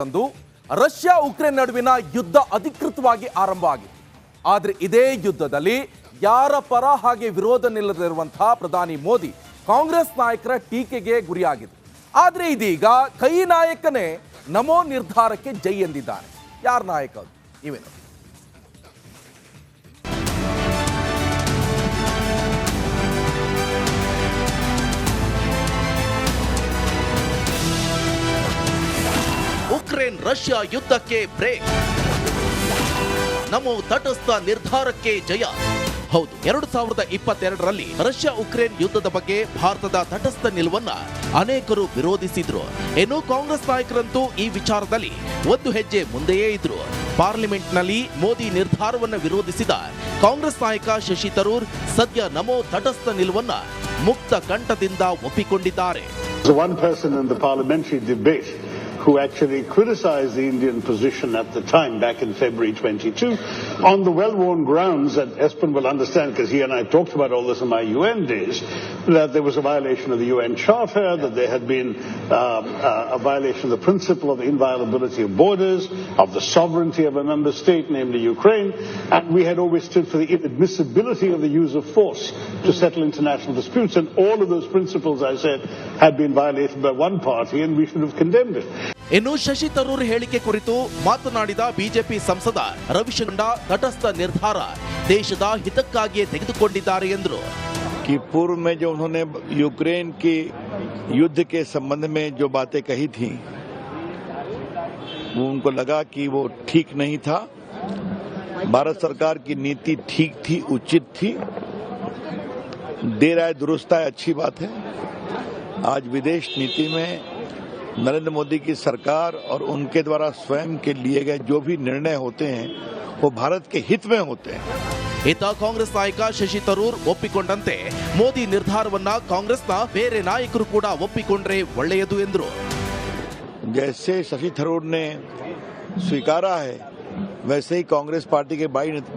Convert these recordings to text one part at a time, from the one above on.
ಅಂದು Russia Ukraine ನಡುವಿನ ಯುದ್ಧ ಅಧಿಕೃತವಾಗಿ ಆರಂಭ ಆಗಿದೆ. ಆದರೆ ಇದೇ ಯುದ್ಧದಲ್ಲಿ ಯಾರ ಪರ ಹಾಗೆ ವಿರೋಧ ನಿಲ್ಲದಿರುವಂತಹ ಪ್ರಧಾನಿ ಮೋದಿ ಕಾಂಗ್ರೆಸ್ ನಾಯಕರ ಟೀಕೆಗೆ ಗುರಿಯಾಗಿದೆ. ಆದರೆ ಇದೀಗ ಕೈ ನಾಯಕನೇ ನಮೋ ನಿರ್ಧಾರಕ್ಕೆ ಜೈ ಎಂದಿದ್ದಾರೆ. ಯಾರ ನಾಯಕ ಅದು? ಇವೇನು ಉಕ್ರೇನ್ ರಷ್ಯಾ ಯುದ್ಧಕ್ಕೆ ಬ್ರೇಕ್, ನಮೋ ತಟಸ್ಥ ನಿರ್ಧಾರಕ್ಕೆ ಜಯ. ಹೌದು, 2022ರಲ್ಲಿ ರಷ್ಯಾ ಉಕ್ರೇನ್ ಯುದ್ಧದ ಬಗ್ಗೆ ಭಾರತದ ತಟಸ್ಥ ನಿಲುವನ್ನ ಅನೇಕರು ವಿರೋಧಿಸಿದ್ರು. ಇನ್ನು ಕಾಂಗ್ರೆಸ್ ನಾಯಕರಂತೂ ಈ ವಿಚಾರದಲ್ಲಿ ಒಂದು ಹೆಜ್ಜೆ ಮುಂದೆಯೇ ಇದ್ರು. ಪಾರ್ಲಿಮೆಂಟ್ನಲ್ಲಿ ಮೋದಿ ನಿರ್ಧಾರವನ್ನು ವಿರೋಧಿಸಿದ ಕಾಂಗ್ರೆಸ್ ನಾಯಕ ಶಶಿ ತರೂರ್ ಸದ್ಯ ನಮೋ ತಟಸ್ಥ ನಿಲುವನ್ನ ಮುಕ್ತ ಕಂಠದಿಂದ ಒಪ್ಪಿಕೊಂಡಿದ್ದಾರೆ. One person in the parliamentary debate who actually criticized the Indian position at the time, back in February 22, on the well-worn grounds that Espen will understand, because he and I talked about all this in my UN days, that there was a violation of the UN Charter, that there had been a violation of the principle of the inviolability of borders, of the sovereignty of a member state, namely Ukraine, and we had always stood for the inadmissibility of the use of force to settle international disputes, and all of those principles, I said, had been violated by one party, and we should have condemned it. ಇನ್ನು ಶಶಿ ತರೂರ್ ಹೇಳಿಕೆ ಕುರಿತು ಮಾತನಾಡಿದ BJP ಸಂಸದ ರವಿಶಂಕರ್ ತಟಸ್ಥ ನಿರ್ಧಾರ ದೇಶದ ಹಿತಕ್ಕಾಗಿಯೇ ತೆಗೆದುಕೊಂಡಿದ್ದಾರೆ ಎಂದರು. कि पूर्व में जो उन्होंने यूक्रेन के युद्ध के संबंध में जो बातें कही थी, वो उनको लगा कि वो ठीक नहीं था. भारत सरकार की नीति ठीक थी, उचित थी. देर आए दुरुस्त आए, अच्छी बात है. आज विदेश नीति में नरेंद्र मोदी की सरकार और उनके द्वारा स्वयं के लिए गए जो भी निर्णय होते हैं वो भारत के हित में होते हैं. ಇತ್ತ ಕಾಂಗ್ರೆಸ್ ನಾಯಕ ಶಶಿ ತರೂರ್ ಒಪ್ಪಿಕೊಂಡಂತೆ ಮೋದಿ ನಿರ್ಧಾರವನ್ನ ಕಾಂಗ್ರೆಸ್ನ ಬೇರೆ ನಾಯಕರು ಕೂಡ ಒಪ್ಪಿಕೊಂಡ್ರೆ ಒಳ್ಳೆಯದು ಎಂದರು. जैसे शशि थरूर ने स्वीकारा है वैसे ही कांग्रेस पार्टी के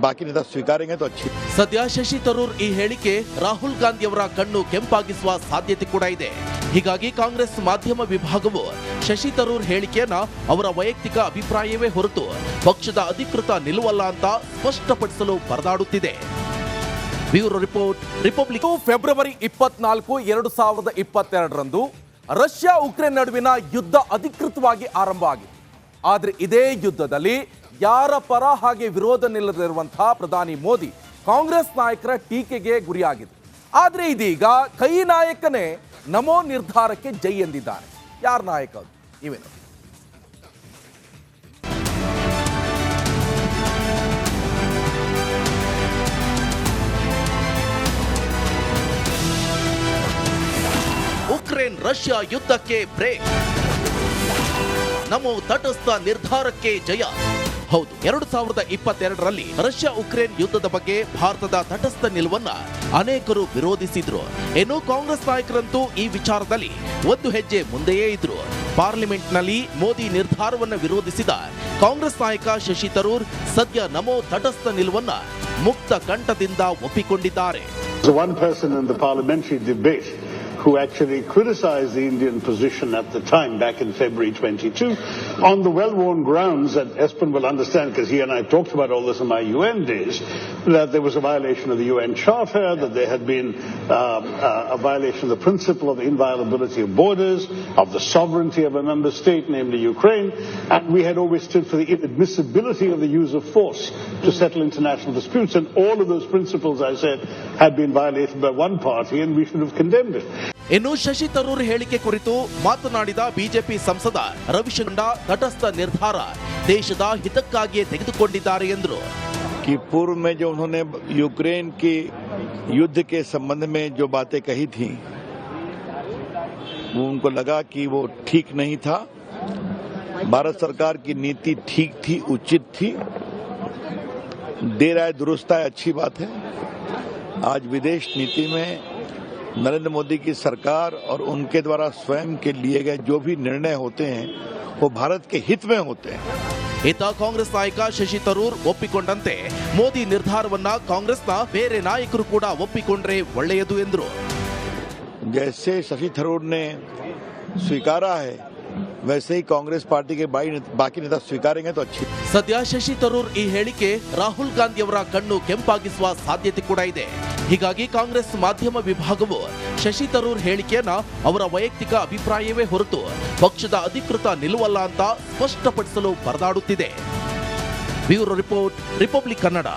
बाकी नेता स्वीकारेंगे तो अच्छी. ಸದ್ಯ ಶಶಿ ತರೂರ್ ಈ ಹೇಳಿಕೆ ರಾಹುಲ್ ಗಾಂಧಿಯವರ ಕಣ್ಣು ಕೆಂಪಾಗಿಸುವ ಸಾಧ್ಯತೆ ಕೂಡ ಇದೆ. ಹೀಗಾಗಿ ಕಾಂಗ್ರೆಸ್ ಮಾಧ್ಯಮ ವಿಭಾಗವು ಶಶಿ ತರೂರ್ ಹೇಳಿಕೆಯನ್ನ ಅವರ ವೈಯಕ್ತಿಕ ಅಭಿಪ್ರಾಯವೇ ಹೊರತು ಪಕ್ಷದ ಅಧಿಕೃತ ನಿಲುವಲ್ಲ ಅಂತ ಸ್ಪಷ್ಟಪಡಿಸಲು ಪರದಾಡುತ್ತಿದೆ. Bureau report, republic. ಫೆಬ್ರವರಿ 24, 2022ರಂದು ರಷ್ಯಾ ಉಕ್ರೇನ್ ನಡುವಿನ ಯುದ್ಧ ಅಧಿಕೃತವಾಗಿ ಆರಂಭ ಆಗಿದೆ. ಆದರೆ ಇದೇ ಯುದ್ಧದಲ್ಲಿ ಯಾರ ಪರ ಹಾಗೆ ವಿರೋಧ ನಿಲ್ಲದಿರುವಂತಹ ಪ್ರಧಾನಿ ಮೋದಿ ಕಾಂಗ್ರೆಸ್ ನಾಯಕರ ಟೀಕೆಗೆ ಗುರಿಯಾಗಿದೆ. ಆದರೆ ಇದೀಗ ಕೈ ನಾಯಕನೇ ನಮೋ ನಿರ್ಧಾರಕ್ಕೆ ಜೈ ಎಂದಿದ್ದಾರೆ. ಯಾರ ನಾಯಕ ಅದು? ಇವೇನು ಉಕ್ರೇನ್ ರಷ್ಯಾ ಯುದ್ಧಕ್ಕೆ ಬ್ರೇಕ್, ನಮೋ ತಟಸ್ಥ ನಿರ್ಧಾರಕ್ಕೆ ಜಯ. ಹೌದು, 2022ರಲ್ಲಿ ರಷ್ಯಾ ಉಕ್ರೇನ್ ಯುದ್ಧದ ಬಗ್ಗೆ ಭಾರತದ ತಟಸ್ಥ ನಿಲುವನ್ನ ಅನೇಕರು ವಿರೋಧಿಸಿದ್ರು. ಇನ್ನು ಕಾಂಗ್ರೆಸ್ ನಾಯಕರಂತೂ ಈ ವಿಚಾರದಲ್ಲಿ ಒಂದು ಹೆಜ್ಜೆ ಮುಂದೆಯೇ ಇದ್ರು. ಪಾರ್ಲಿಮೆಂಟ್ನಲ್ಲಿ ಮೋದಿ ನಿರ್ಧಾರವನ್ನು ವಿರೋಧಿಸಿದ ಕಾಂಗ್ರೆಸ್ ನಾಯಕ ಶಶಿ ತರೂರ್ ಸದ್ಯ ನಮೋ ತಟಸ್ಥ ನಿಲುವನ್ನ ಮುಕ್ತ ಕಂಠದಿಂದ ಒಪ್ಪಿಕೊಂಡಿದ್ದಾರೆ. One person in the parliamentary debate who actually criticized the Indian position at the time, back in February 22, on the well-worn grounds that Espen will understand, because he and I talked about all this in my UN days, that there was a violation of the UN Charter, that there had been a violation of the principle of the inviolability of borders, of the sovereignty of a member state, namely Ukraine, and we had always stood for the inadmissibility of the use of force to settle international disputes, and all of those principles, I said, had been violated by one party, and we should have condemned it. ಇನ್ನು ಶಶಿ ತರೂರ್ ಹೇಳಿಕೆ ಕುರಿತು ಮಾತನಾಡಿದ BJP ಸಂಸದ ರವಿಶಂಕರ್ ತಟಸ್ಥ ನಿರ್ಧಾರ ದೇಶದ ಹಿತಕ್ಕಾಗಿಯೇ ತೆಗೆದುಕೊಂಡಿದ್ದಾರೆ ಎಂದರು. कि पूर्व में जो उन्होंने यूक्रेन के युद्ध के संबंध में जो बातें कही थी, वो उनको लगा कि वो ठीक नहीं था. भारत सरकार की नीति ठीक थी, उचित थी. देर आए दुरुस्त आए, अच्छी बात है. आज विदेश नीति में नरेंद्र मोदी की सरकार और उनके द्वारा स्वयं के लिए गए जो भी निर्णय होते हैं वो भारत के हित में होते हैं. ಇತ್ತ ಕಾಂಗ್ರೆಸ್ ನಾಯಕ ಶಶಿ ತರೂರ್ ಒಪ್ಪಿಕೊಂಡಂತೆ ಮೋದಿ ನಿರ್ಧಾರವನ್ನ ಕಾಂಗ್ರೆಸ್ನ ಬೇರೆ ನಾಯಕರು ಕೂಡ ಒಪ್ಪಿಕೊಂಡ್ರೆ ಒಳ್ಳೆಯದು ಎಂದರು. जैसे शशि थरूर ने स्वीकारा है वैसे ही कांग्रेस पार्टी के बाकी नेता स्वीकारेंगे तो अच्छी। ಸದ್ಯ ಶಶಿ ತರೂರ್ ಈ ಹೇಳಿಕೆ ರಾಹುಲ್ ಗಾಂಧಿಯವರ ಕಣ್ಣು ಕೆಂಪಾಗಿಸುವ ಸಾಧ್ಯತೆ ಕೂಡ ಇದೆ. ಹೀಗಾಗಿ ಕಾಂಗ್ರೆಸ್ ಮಾಧ್ಯಮ ವಿಭಾಗವು ಶಶಿ ತರೂರ್ ಹೇಳಿಕೆಯನ್ನ ಅವರ ವೈಯಕ್ತಿಕ ಅಭಿಪ್ರಾಯವೇ ಹೊರತು ಪಕ್ಷದ ಅಧಿಕೃತ ನಿಲುವಲ್ಲ ಅಂತ ಸ್ಪಷ್ಟಪಡಿಸಲು ಪರದಾಡುತ್ತಿದೆ. Bureau report, republic Kannada.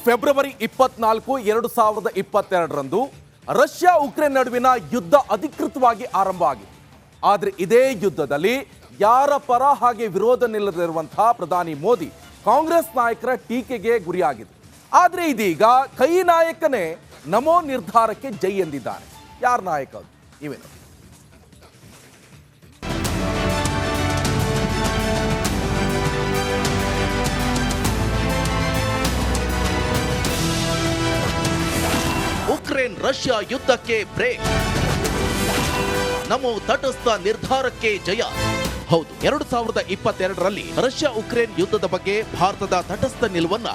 February 24, 2022ರಂದು ರಷ್ಯಾ ಉಕ್ರೇನ್ ನಡುವಿನ ಯುದ್ಧ ಅಧಿಕೃತವಾಗಿ ಆರಂಭ ಆಗಿದೆ. ಆದರೆ ಇದೇ ಯುದ್ಧದಲ್ಲಿ ಯಾರ ಪರ ಹಾಗೆ ವಿರೋಧ ನಿಲ್ಲದಿರುವಂತಹ ಪ್ರಧಾನಿ ಮೋದಿ ಕಾಂಗ್ರೆಸ್ ನಾಯಕರ ಟೀಕೆಗೆ ಗುರಿಯಾಗಿದೆ. ಆದರೆ ಇದೀಗ ಕೈ ನಾಯಕನೇ ನಮೋ ನಿರ್ಧಾರಕ್ಕೆ ಜೈ ಎಂದಿದ್ದಾನೆ. ಯಾರ ನಾಯಕ ಅದು? ಇವೇನು? ಉಕ್ರೇನ್ ರಷ್ಯಾ ಯುದ್ಧಕ್ಕೆ ಬ್ರೇಕ್, ನಮೋ ತಟಸ್ಥ ನಿರ್ಧಾರಕ್ಕೆ ಜಯ. ಹೌದು, 2022ರಲ್ಲಿ ರಷ್ಯಾ ಉಕ್ರೇನ್ ಯುದ್ಧದ ಬಗ್ಗೆ ಭಾರತದ ತಟಸ್ಥ ನಿಲುವನ್ನ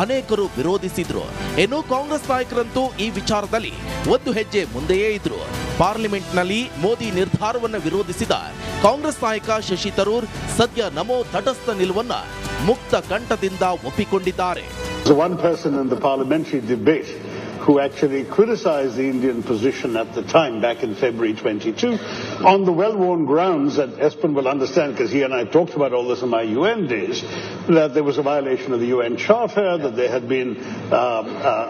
ಅನೇಕರು ವಿರೋಧಿಸಿದ್ರು. ಇನ್ನು ಕಾಂಗ್ರೆಸ್ ನಾಯಕರಂತೂ ಈ ವಿಚಾರದಲ್ಲಿ ಒಂದು ಹೆಜ್ಜೆ ಮುಂದೆಯೇ ಇದ್ರು. ಪಾರ್ಲಿಮೆಂಟ್ನಲ್ಲಿ ಮೋದಿ ನಿರ್ಧಾರವನ್ನು ವಿರೋಧಿಸಿದ ಕಾಂಗ್ರೆಸ್ ನಾಯಕ ಶಶಿ ತರೂರ್ ಸದ್ಯ ನಮೋ ತಟಸ್ಥ ನಿಲುವನ್ನ ಮುಕ್ತ ಕಂಠದಿಂದ ಒಪ್ಪಿಕೊಂಡಿದ್ದಾರೆ. One person in the parliamentary debate who actually criticized the Indian position at the time, back in February 22, on the well-worn grounds that Espen will understand, because he and I talked about all this in my UN days, that there was a violation of the UN Charter, that there had been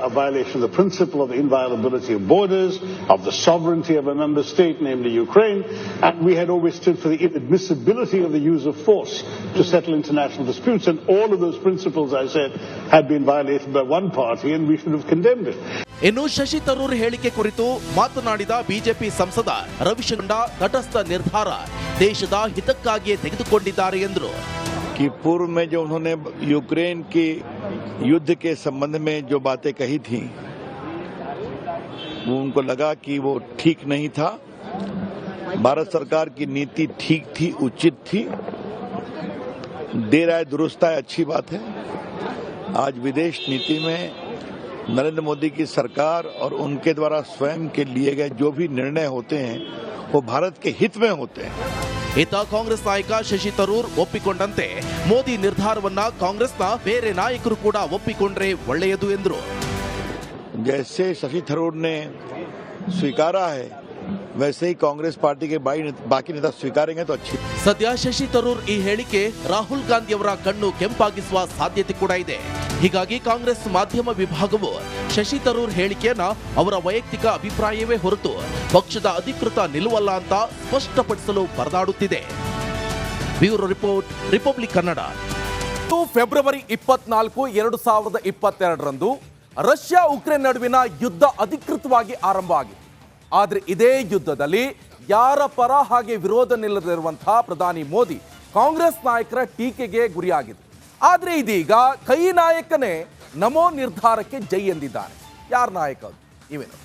a violation of the principle of the inviolability of borders, of the sovereignty of a member state, namely Ukraine, and we had always stood for the inadmissibility of the use of force to settle international disputes, and all of those principles, I said, had been violated by one party, and we should have condemned it. ಇನ್ನು ಶಶಿ ತರೂರ್ ಹೇಳಿಕೆ ಕುರಿತು ಮಾತನಾಡಿದ BJP ಸಂಸದ ರವಿಶಂಕರ್ ತಟಸ್ಥ ನಿರ್ಧಾರ ದೇಶದ ಹಿತಕ್ಕಾಗಿಯೇ ತೆಗೆದುಕೊಂಡಿದ್ದಾರೆ ಎಂದರು. कि पूर्व में जो उन्होंने यूक्रेन के युद्ध के संबंध में जो बातें कही थी, वो उनको लगा कि वो ठीक नहीं था. भारत सरकार की नीति ठीक थी, उचित थी. देर आए दुरुस्त आए, अच्छी बात है. आज विदेश नीति में नरेंद्र मोदी की सरकार और उनके द्वारा स्वयं के लिए गए जो भी निर्णय होते हैं वो भारत के हित में होते हैं. ಈತ ಕಾಂಗ್ರೆಸ್ ನಾಯಕ ಶಶಿ ತರೂರ್ ಒಪ್ಪಿಕೊಂಡಂತೆ ಮೋದಿ ನಿರ್ಧಾರವನ್ನ ಕಾಂಗ್ರೆಸ್ನ ಬೇರೆ ನಾಯಕರು ಕೂಡ ಒಪ್ಪಿಕೊಂಡ್ರೆ ಒಳ್ಳೆಯದು ಎಂದರು. जैसे शशि थरूर ने स्वीकारा है, वैसे ही कांग्रेस पार्टी के बाकी नेता स्वीकारेंगे तो अच्छी. ಸದ್ಯ ಶಶಿ ತರೂರ್ ಈ ಹೇಳಿಕೆ ರಾಹುಲ್ ಗಾಂಧಿಯವರ ಕಣ್ಣು ಕೆಂಪಾಗಿಸುವ ಸಾಧ್ಯತೆ ಕೂಡ ಇದೆ. ಹೀಗಾಗಿ ಕಾಂಗ್ರೆಸ್ ಮಾಧ್ಯಮ ವಿಭಾಗವು ಶಶಿ ತರೂರ್ ಹೇಳಿಕೆಯನ್ನ ಅವರ ವೈಯಕ್ತಿಕ ಅಭಿಪ್ರಾಯವೇ ಹೊರತು ಪಕ್ಷದ ಅಧಿಕೃತ ನಿಲುವಲ್ಲ ಅಂತ ಸ್ಪಷ್ಟಪಡಿಸಲು ಪರದಾಡುತ್ತಿದೆ. Bureau report, republic Kannada. February 24, 2022ರಂದು ರಷ್ಯಾ ಉಕ್ರೇನ್ ನಡುವಿನ ಯುದ್ಧ ಅಧಿಕೃತವಾಗಿ ಆರಂಭ ಆಗಿದೆ. ಆದರೆ ಇದೇ ಯುದ್ಧದಲ್ಲಿ ಯಾರ ಪರ ಹಾಗೆ ವಿರೋಧ ನಿಲ್ಲದಿರುವಂತಹ ಪ್ರಧಾನಿ ಮೋದಿ ಕಾಂಗ್ರೆಸ್ ನಾಯಕರ ಟೀಕೆಗೆ ಗುರಿಯಾಗಿದೆ. ಆದರೆ ಇದೀಗ ಕೈ ನಾಯಕನೇ ನಮೋ ನಿರ್ಧಾರಕ್ಕೆ ಜೈ ಎಂದಿದ್ದಾನೆ. ಯಾರ ನಾಯಕ ಅದು? ಇವೇನು?